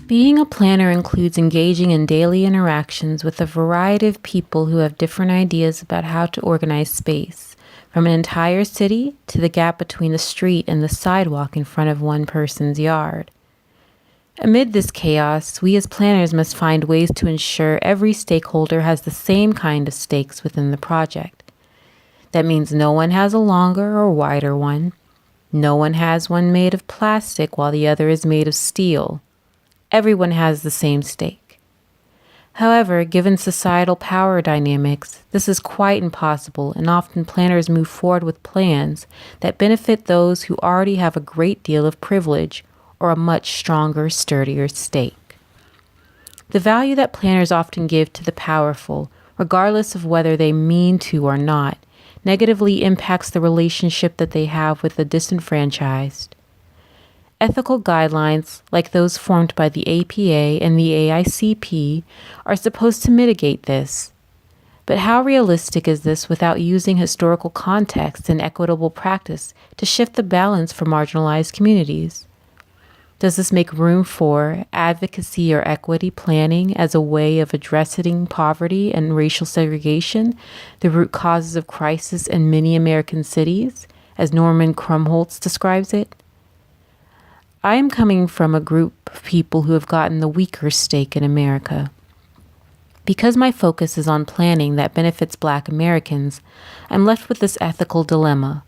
Being a planner includes engaging in daily interactions with a variety of people who have different ideas about how to organize space, from an entire city to the gap between the street and the sidewalk in front of one person's yard. Amid this chaos, we as planners must find ways to ensure every stakeholder has the same kind of stakes within the project. That means no one has a longer or wider one. No one has one made of plastic while the other is made of steel. Everyone has the same stake. However, given societal power dynamics, this is quite impossible, and often planners move forward with plans that benefit those who already have a great deal of privilege or a much stronger, sturdier stake. The value that planners often give to the powerful, regardless of whether they mean to or not, negatively impacts the relationship that they have with the disenfranchised. Ethical guidelines, like those formed by the APA and the AICP, are supposed to mitigate this. But how realistic is this without using historical context and equitable practice to shift the balance for marginalized communities? Does this make room for advocacy or equity planning as a way of addressing poverty and racial segregation, the root causes of crisis in many American cities, as Norman Krumholtz describes it? I am coming from a group of people who have gotten the weaker stake in America. Because my focus is on planning that benefits Black Americans, I'm left with this ethical dilemma.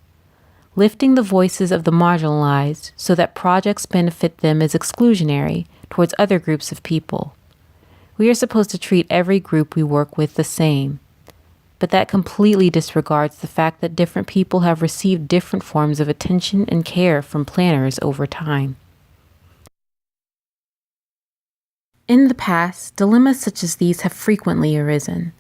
Lifting the voices of the marginalized so that projects benefit them is exclusionary towards other groups of people. We are supposed to treat every group we work with the same, but that completely disregards the fact that different people have received different forms of attention and care from planners over time. In the past, dilemmas such as these have frequently arisen.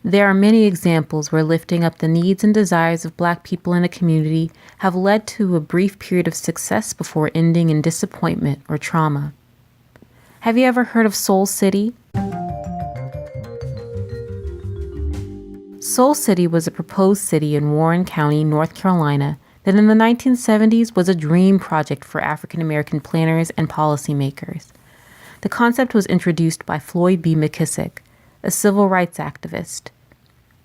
There are many examples where lifting up the needs and desires of Black people in a community have led to a brief period of success before ending in disappointment or trauma. Have you ever heard of Soul City? Soul City was a proposed city in Warren County, North Carolina, that in the 1970s was a dream project for African American planners and policymakers. The concept was introduced by Floyd B. McKissick, a civil rights activist.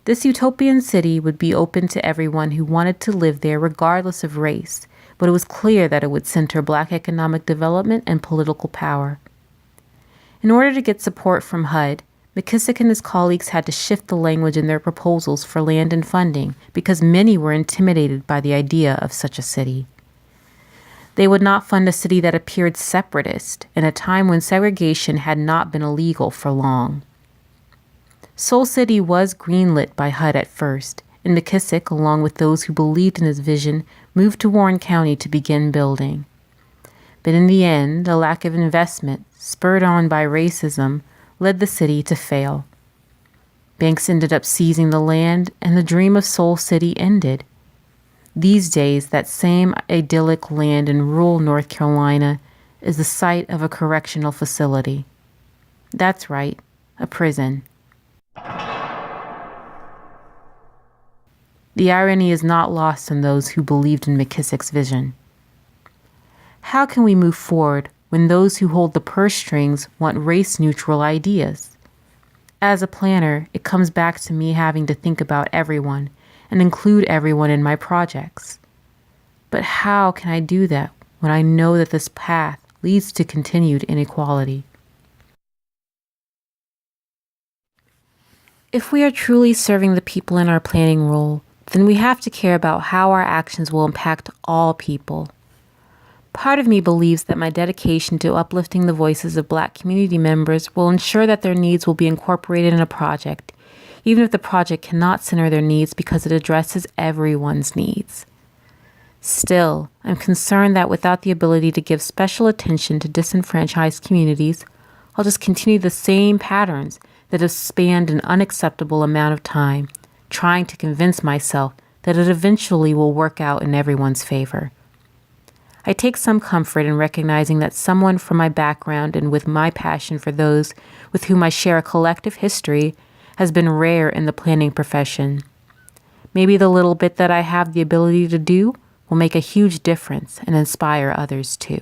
This utopian city would be open to everyone who wanted to live there regardless of race, but it was clear that it would center Black economic development and political power. In order to get support from HUD, McKissick and his colleagues had to shift the language in their proposals for land and funding because many were intimidated by the idea of such a city. They would not fund a city that appeared separatist in a time when segregation had not been illegal for long. Soul City was greenlit by HUD at first, and McKissick, along with those who believed in his vision, moved to Warren County to begin building. But in the end, a lack of investment, spurred on by racism, led the city to fail. Banks ended up seizing the land, and the dream of Soul City ended. These days, that same idyllic land in rural North Carolina is the site of a correctional facility. That's right, a prison. The irony is not lost on those who believed in McKissick's vision. How can we move forward when those who hold the purse strings want race-neutral ideas? As a planner, it comes back to me having to think about everyone and include everyone in my projects. But how can I do that when I know that this path leads to continued inequality? If we are truly serving the people in our planning role, then we have to care about how our actions will impact all people. Part of me believes that my dedication to uplifting the voices of Black community members will ensure that their needs will be incorporated in a project, even if the project cannot center their needs because it addresses everyone's needs. Still, I'm concerned that without the ability to give special attention to disenfranchised communities, I'll just continue the same patterns that have spanned an unacceptable amount of time, trying to convince myself that it eventually will work out in everyone's favor. I take some comfort in recognizing that someone from my background and with my passion for those with whom I share a collective history has been rare in the planning profession. Maybe the little bit that I have the ability to do will make a huge difference and inspire others too.